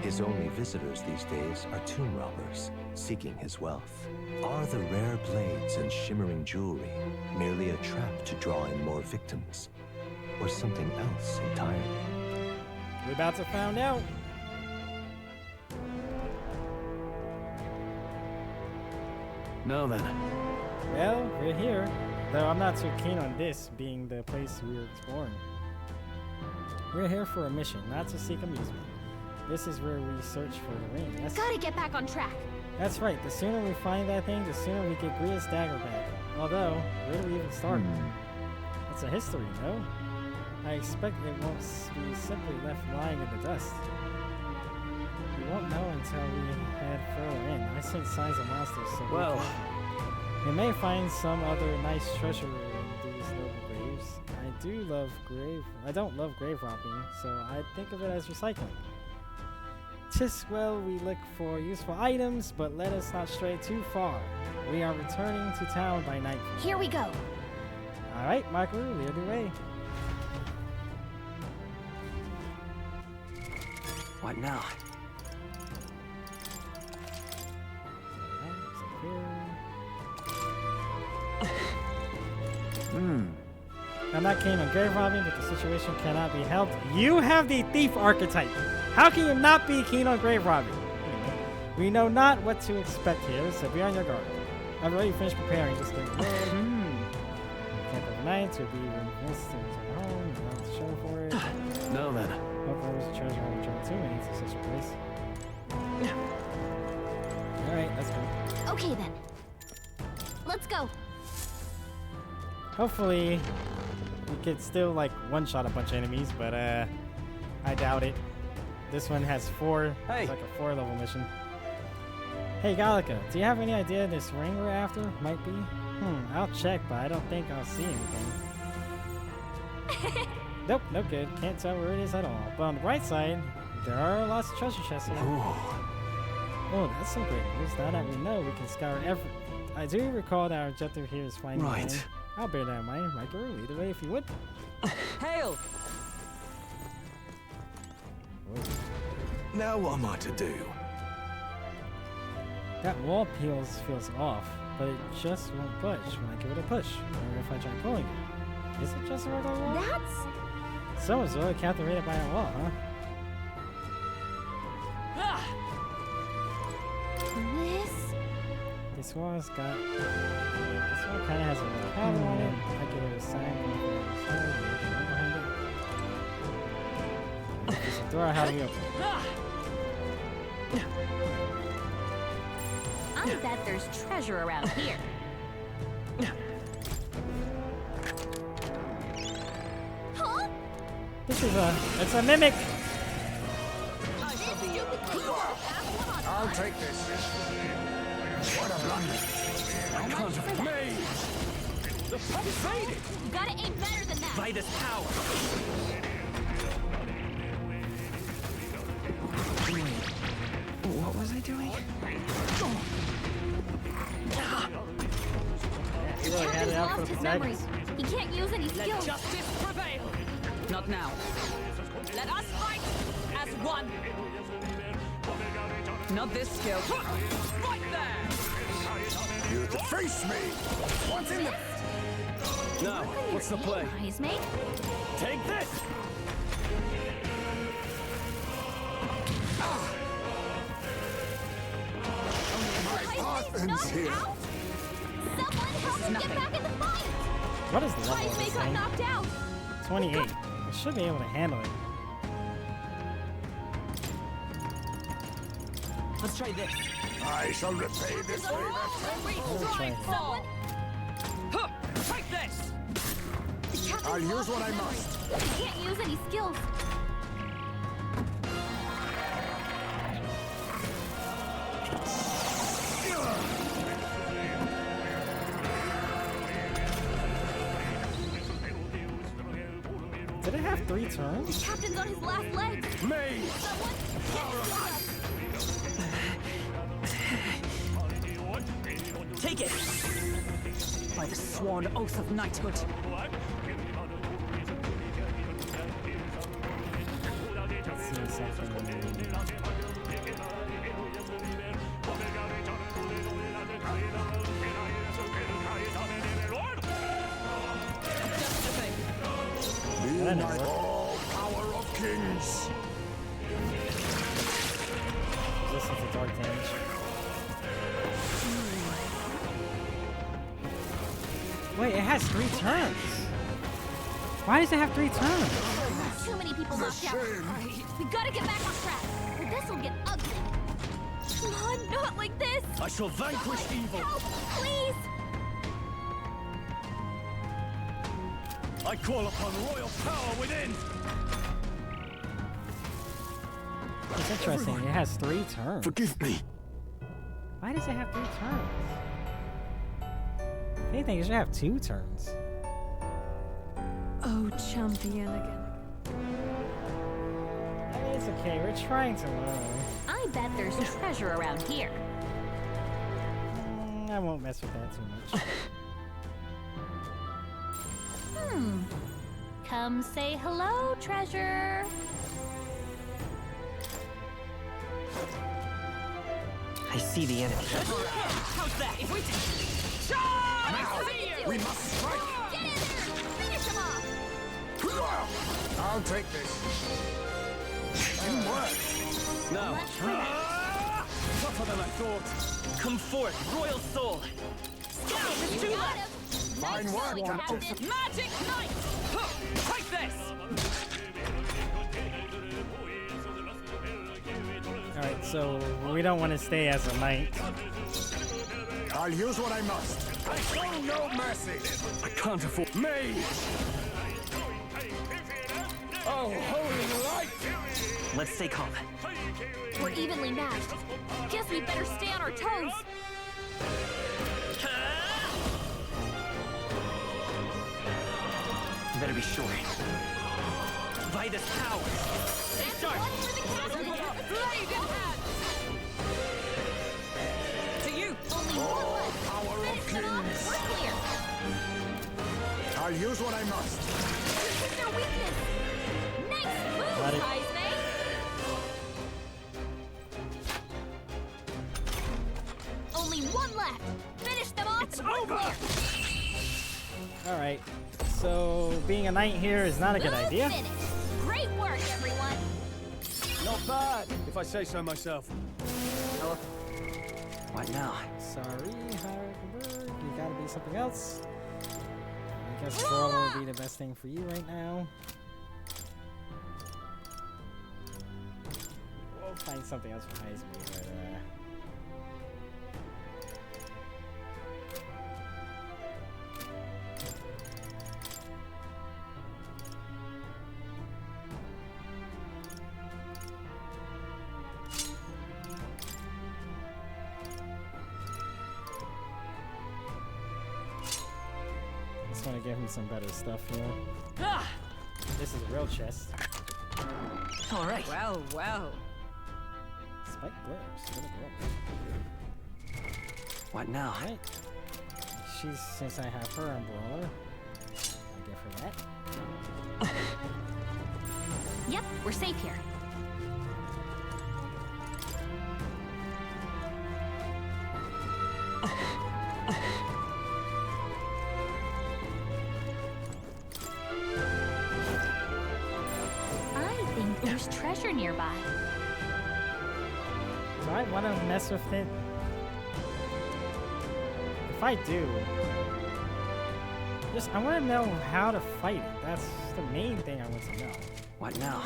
Speaker 11: his only visitors these days are tomb robbers, seeking his wealth. Are the rare blades and shimmering jewelry merely a trap to draw in more victims? Or something else entirely?
Speaker 1: We're about to find out.
Speaker 8: Now then.
Speaker 1: Well, we're here. Though I'm not too keen on this being the place we're exploring. We're here for a mission, not to seek amusement. This is where we search for the ring.
Speaker 2: Gotta get back on track.
Speaker 1: That's right. The sooner we find that thing, the sooner we get Gria's dagger back. Although, where do we even start? It's a history, no? I expect it won't be simply left lying in the dust. We won't know until we head further in. I sense signs of monsters, so we may find some other nice treasure in these noble graves. I don't love grave robbing, so I think of it as recycling. Well, we look for useful items, but let us not stray too far. We are returning to town by nightfall.
Speaker 2: Here we go.
Speaker 1: Alright, Makaru, lead the way.
Speaker 13: What now?
Speaker 1: I'm not keen on grave robbing, but the situation cannot be helped. You have the thief archetype. How can you not be keen on grave robbing? We know not what to expect here, so be on your guard. I've already finished preparing this thing. Camp overnight to be reminisced to return home. You want to show for it.
Speaker 8: Now then.
Speaker 1: Hope there was a treasure on the trail too many to such a place. Alright, let's go.
Speaker 2: Okay then. Let's go.
Speaker 1: Hopefully, we could still like one-shot a bunch of enemies, but I doubt it. This one has 4.
Speaker 7: Hey.
Speaker 1: It's like a 4-level mission. Hey Gallica, do you have any idea this ring we're after might be? I'll check, but I don't think I'll see anything. Nope, no good. Can't tell where it is at all. But on the bright side, there are lots of treasure chests here. Oh, that's some great news. Now that we know, we can scour every... I do recall that our objective here is finding the ring. I'll bear that in mind. Micro, lead the way if you would.
Speaker 12: Hail!
Speaker 10: Now what am I to do?
Speaker 1: That wall feels off, but it just won't budge when I give it a push. Or if I try pulling it. Is it just a regular wall?
Speaker 2: That's...
Speaker 1: Someone's really captivated by that wall, huh? This wall's got... This wall kind of has a little pattern on it. I give it a sign going from the side and behind it. There's a door. How do we open it?
Speaker 2: I bet there's treasure around here. Huh?
Speaker 1: It's a mimic.
Speaker 3: I'll take this. What a blunder.
Speaker 10: Because of me! The pump faded!
Speaker 2: You gotta aim better than that.
Speaker 13: By this power. Wait, what was I doing?
Speaker 1: it out for
Speaker 2: lost
Speaker 1: the
Speaker 2: his memory.
Speaker 1: protagonist.
Speaker 2: He can't use any
Speaker 12: Let
Speaker 2: skills.
Speaker 12: justice prevail. Not now. Let us fight as one. Not this skill. Right there.
Speaker 3: You face me!
Speaker 7: What's in there? Now, what's the play?
Speaker 2: Eyes, mate.
Speaker 7: Take this!
Speaker 3: My path ends here.
Speaker 2: Someone help him get back in the fight!
Speaker 1: What is the level
Speaker 2: Eyes,
Speaker 1: of
Speaker 2: mate
Speaker 1: this
Speaker 2: got
Speaker 1: thing?
Speaker 2: knocked out.
Speaker 1: 28. I should be able to handle it.
Speaker 12: Let's try this.
Speaker 3: I shall repay this favor.
Speaker 2: Destroyed someone.
Speaker 12: Huh, take this.
Speaker 2: The captain's
Speaker 3: I'll use
Speaker 2: lost
Speaker 3: what I
Speaker 2: his memory.
Speaker 3: must.
Speaker 2: He can't use any skills.
Speaker 1: Did it have 3
Speaker 2: The
Speaker 1: turns?
Speaker 2: captain's on his last legs.
Speaker 7: Me!
Speaker 2: Someone
Speaker 12: Take it. By the sworn oath of knighthood.
Speaker 1: Let's see something.
Speaker 3: Be
Speaker 1: That
Speaker 3: my
Speaker 1: didn't work.
Speaker 3: all power of kings.
Speaker 1: Resistance to dark damage. Wait, it has 3 turns. Why does it have 3 turns?
Speaker 2: Too many people knocked out. We gotta get back on track. Or this'll get ugly. Come on, not like this.
Speaker 10: I shall vanquish evil.
Speaker 2: Help, please.
Speaker 10: I call upon royal power within.
Speaker 1: It's interesting. It has 3 turns.
Speaker 10: Forgive me.
Speaker 1: Why does it have 3 turns? If anything, it should have 2 turns.
Speaker 6: Oh, champion again.
Speaker 1: I mean, it's okay. We're trying to learn.
Speaker 2: I bet there's treasure around here.
Speaker 1: I won't mess with that too much.
Speaker 2: Come say hello, treasure.
Speaker 13: I see the enemy.
Speaker 12: How's that? If we charge!
Speaker 3: We must strike.
Speaker 2: Get in there. Finish him off.
Speaker 3: I'll take this. Teamwork.
Speaker 7: Now, tougher than I thought.
Speaker 13: Come forth, royal soul.
Speaker 12: Scout,
Speaker 2: You got him.
Speaker 3: Fine
Speaker 2: Nice
Speaker 3: work,
Speaker 2: going,
Speaker 3: Captain.
Speaker 2: Captain.
Speaker 12: Maceknight! Huh, take this!
Speaker 1: Alright, so we don't want to stay as a knight.
Speaker 3: I'll use what I must. I show no mercy.
Speaker 7: I can't afford me! Oh, holy light!
Speaker 13: Let's stay calm.
Speaker 2: We're evenly matched. Guess we better stay on our toes.
Speaker 13: Better be sure. Vitus power. Stay sharp.
Speaker 2: One for the captain.
Speaker 12: Blade in hand! To you!
Speaker 2: Only one left.
Speaker 3: Power of
Speaker 2: Finish them off.
Speaker 3: kings.
Speaker 2: We're clear.
Speaker 3: I'll use what I must.
Speaker 2: This is their weakness. Nice
Speaker 1: Got
Speaker 2: move,
Speaker 1: it.
Speaker 2: Heismay. Only one left. Finish them off.
Speaker 10: It's
Speaker 2: and we're
Speaker 10: over.
Speaker 2: clear.
Speaker 1: Alright, so being a knight here is not a good
Speaker 2: Smooth
Speaker 1: idea.
Speaker 2: finish. Great work, everyone.
Speaker 7: Not bad, if I say so myself.
Speaker 13: What now?
Speaker 1: Sorry, Harvard, you gotta be something else. I guess Brawler would be the best thing for you right now. We'll find something else for Heisman, but just want to give him some better stuff here.
Speaker 12: Ah!
Speaker 1: This is a real chest.
Speaker 13: All right.
Speaker 12: Well, well.
Speaker 1: Spike gloves for the girl.
Speaker 13: What now?
Speaker 1: Alright. since I have her umbrella, I'll give her that.
Speaker 2: Yep, we're safe here. I think there's treasure nearby.
Speaker 1: Do I want to mess with it? If I do, I want to know how to fight it. That's the main thing I want to know.
Speaker 13: What now?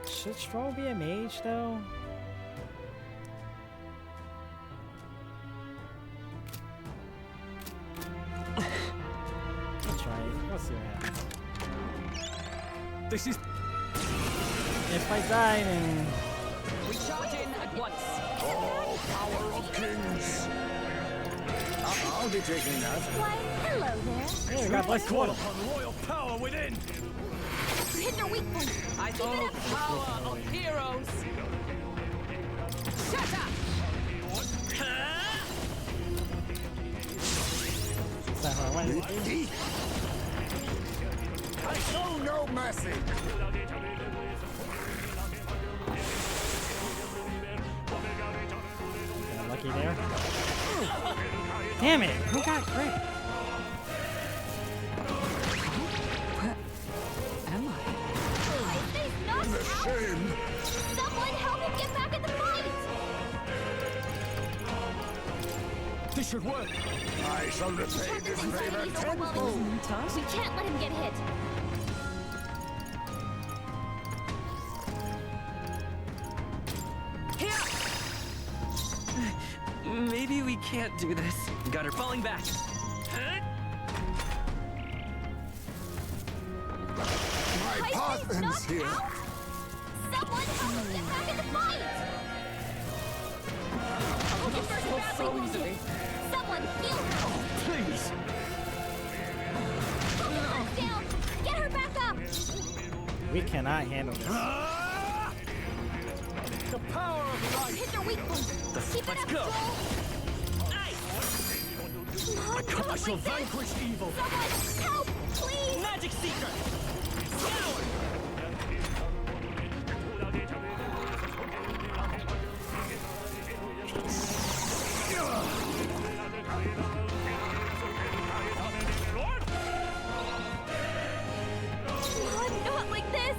Speaker 1: Should Stroll be a mage, though? Let's try it. Let's see what happens.
Speaker 7: This is...
Speaker 1: If I die, then...
Speaker 12: We charge in at once.
Speaker 3: Oh, power of kings! I'll be taking that.
Speaker 2: Why, hello there.
Speaker 1: Hey, we got blessed
Speaker 10: Call
Speaker 1: water.
Speaker 10: upon royal power within!
Speaker 2: You hit their weak point.
Speaker 12: I
Speaker 2: Keep it
Speaker 12: oh,
Speaker 2: up.
Speaker 12: power of heroes. Shut up!
Speaker 1: Is that how I went?
Speaker 3: I show no mercy!
Speaker 1: Yeah, lucky there. Damn it! Who got crit?
Speaker 5: Am I?
Speaker 2: His face knocked
Speaker 3: The
Speaker 2: out.
Speaker 3: shame!
Speaker 2: Someone help him get back in the fight.
Speaker 7: This should work.
Speaker 3: I shall repay this favor
Speaker 2: He's
Speaker 3: tenfold!
Speaker 2: overwhelming. We can't let him get hit.
Speaker 13: Maybe we can't do this. Got her falling back.
Speaker 3: My
Speaker 2: His
Speaker 3: path
Speaker 2: face
Speaker 3: ends
Speaker 2: knocked
Speaker 3: here!
Speaker 2: out. Someone help him get back in the fight. His person badly
Speaker 12: so
Speaker 2: wounded.
Speaker 12: easily.
Speaker 2: Someone heal her.
Speaker 7: Please.
Speaker 2: Put her down. Get her back up.
Speaker 1: We cannot handle this.
Speaker 7: The power of light.
Speaker 2: Hit their weak point. Keep it
Speaker 13: let's
Speaker 2: up,
Speaker 13: go.
Speaker 2: Joel. Come on,
Speaker 7: I
Speaker 2: not
Speaker 7: shall
Speaker 2: like this.
Speaker 7: vanquish evil.
Speaker 2: Someone help, please.
Speaker 13: Magic Seeker! Scour!
Speaker 2: Come on, not like this.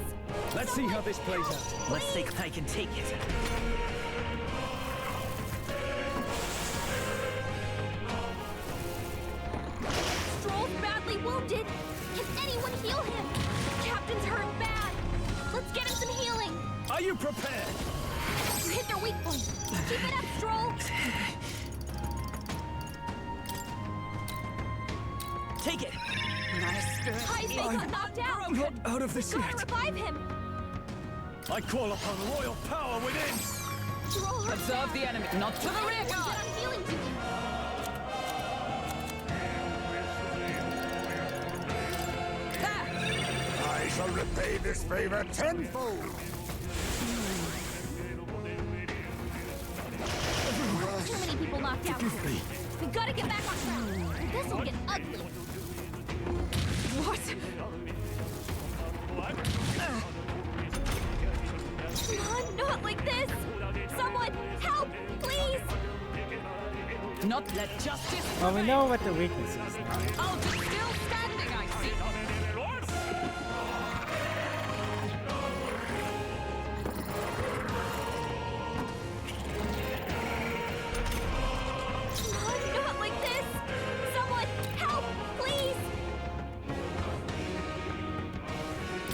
Speaker 7: Let's see how this plays out.
Speaker 13: Let's see if I can take it.
Speaker 2: Stroll's badly wounded. Can anyone heal him? Captain's hurt bad. Let's get him some healing.
Speaker 10: Are you prepared?
Speaker 2: You hit their weak point. Keep it up, Stroll.
Speaker 13: Take it!
Speaker 2: High face got knocked out.
Speaker 7: Not out of this
Speaker 2: Gotta
Speaker 7: yet.
Speaker 2: revive him.
Speaker 10: I call upon royal power within!
Speaker 2: Stroll hurt
Speaker 12: Observe
Speaker 2: bad.
Speaker 12: the enemy. Not to the rear
Speaker 2: Get
Speaker 12: guard!
Speaker 2: on healing duty.
Speaker 3: I shall repay this favor tenfold!
Speaker 2: Too many people knocked out. We gotta get back on track. This'll get ugly. What? Come on, not like this. Someone help, please.
Speaker 12: Not let justice
Speaker 1: Well, we
Speaker 12: prevail.
Speaker 1: know what the weakness is now.
Speaker 12: I'll be still standing, I see.
Speaker 2: Come on, not like this. Someone help, please.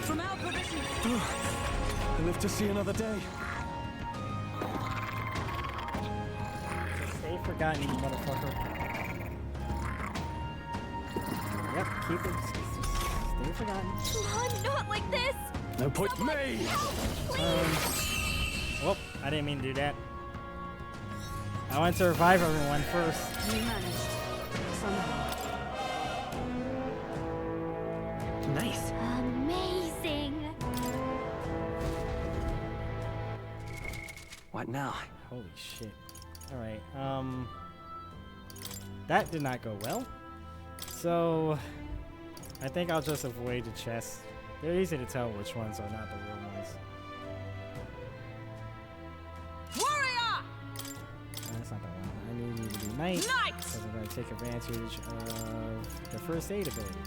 Speaker 12: From our position.
Speaker 7: I live to see another day.
Speaker 1: Stay forgotten, you motherfucker. Yep, keep it. Stay forgotten.
Speaker 2: Come on, not like this.
Speaker 7: No point.
Speaker 2: Someone
Speaker 7: Me!
Speaker 2: help, please.
Speaker 1: Whoop, I didn't mean to do that. I want to revive everyone first.
Speaker 5: We managed. Somehow.
Speaker 13: Nice.
Speaker 2: Amazing.
Speaker 13: What now?
Speaker 1: Holy shit. Alright, that did not go well. So, I think I'll just avoid the chests. They're easy to tell which ones are not the real ones.
Speaker 12: Warrior!
Speaker 1: That's not the one. I need you to be knight.
Speaker 12: Knight!
Speaker 1: So we're going to take advantage of the first aid ability.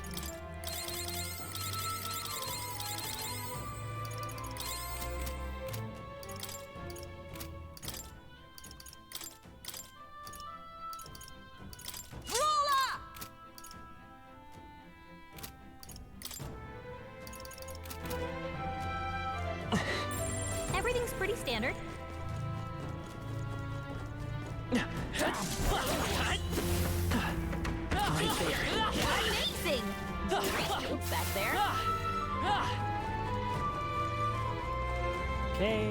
Speaker 2: Everything's pretty standard. Amazing! Great moves back there.
Speaker 1: Okay.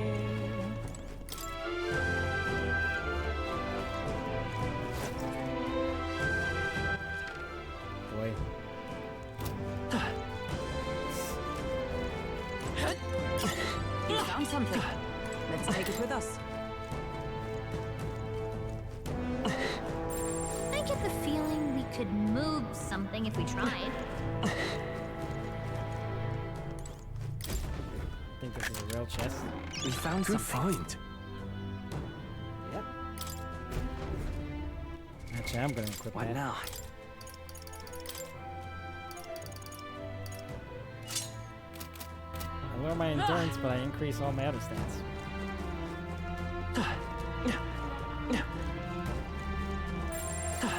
Speaker 1: Boy.
Speaker 5: You found something. Let's take it with us.
Speaker 2: I get the feeling we could move something if we tried.
Speaker 1: I think this is a real chest.
Speaker 8: We found
Speaker 13: Good
Speaker 8: something.
Speaker 13: find.
Speaker 1: Yep. Actually, I'm gonna equip
Speaker 13: What
Speaker 1: that.
Speaker 13: now?
Speaker 1: I lower my endurance, but I increase all my other stats.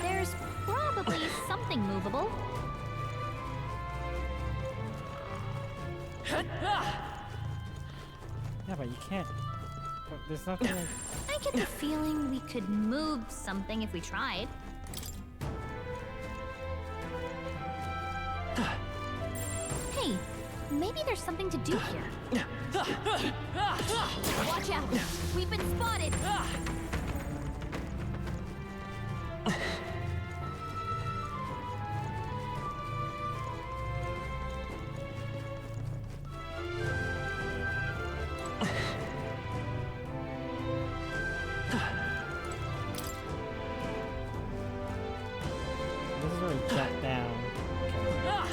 Speaker 2: There's probably something movable.
Speaker 1: Yeah, but you can't. But there's nothing.
Speaker 2: I get the feeling we could move something if we tried. Hey, maybe there's something to do here. Watch out! We've been spotted!
Speaker 1: This is already jacked down. Well,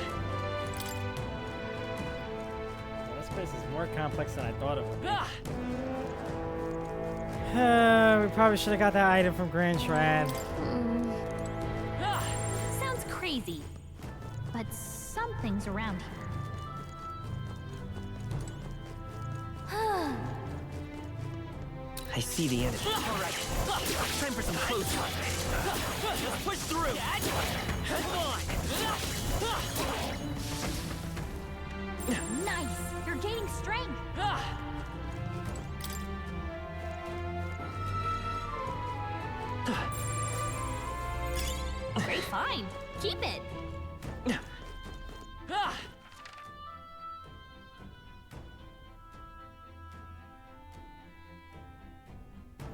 Speaker 1: this place is more complex than I thought it would be. We probably should have got that item from Grand Shrad.
Speaker 2: Sounds crazy, but something's around here.
Speaker 13: I see the enemy. All right. Time for some close ones. Let's push through. Come on.
Speaker 2: Nice! You're gaining strength! Great find! Keep it!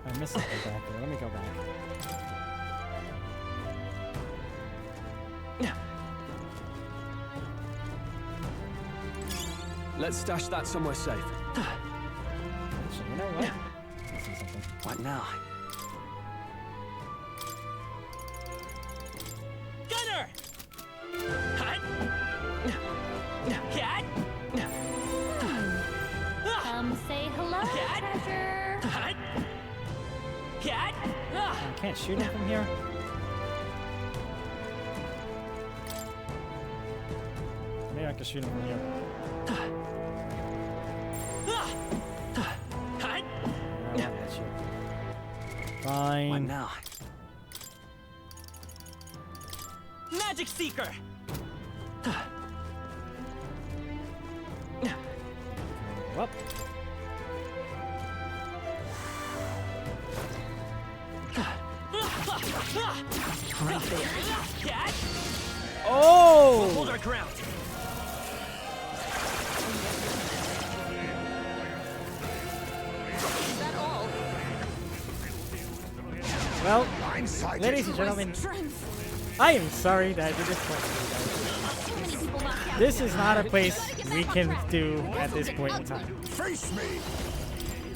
Speaker 1: I missed something back there. Let me go back.
Speaker 8: Let's stash that somewhere safe.
Speaker 1: Actually, you know what? I see something.
Speaker 13: What now? Gunner!
Speaker 2: Come say hello, treasure!
Speaker 1: I can't shoot him from here. Maybe I can shoot him from here. I want that shit. Fine.
Speaker 13: What now? Magic Seeker!
Speaker 1: Well.
Speaker 13: Right there.
Speaker 1: Oh!
Speaker 13: Hold our ground.
Speaker 2: Is that all?
Speaker 1: Well, ladies and gentlemen, I am sorry that I did this point. This is not a place we can do at this point in time.
Speaker 3: Face me!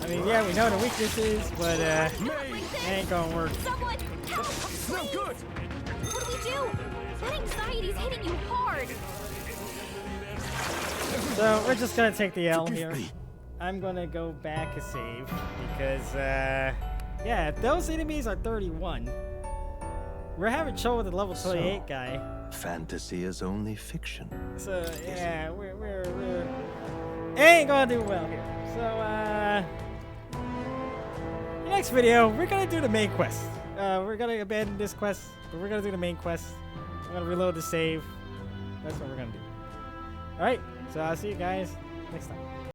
Speaker 1: I mean, yeah, we know the weaknesses, but it ain't gonna work.
Speaker 2: Someone help!
Speaker 10: No good!
Speaker 2: What do we do? That anxiety's hitting you hard.
Speaker 1: So we're just gonna take the L here. I'm gonna go back a save because, yeah, those enemies are 31. We're having trouble with the level 28 guy.
Speaker 11: Fantasy is only fiction.
Speaker 1: So yeah, we're ain't gonna do well here. So the next video we're gonna do the main quest. We're gonna abandon this quest, but we're gonna do the main quest. I'm gonna reload the save. That's what we're gonna do. All right. So I'll see you guys next time.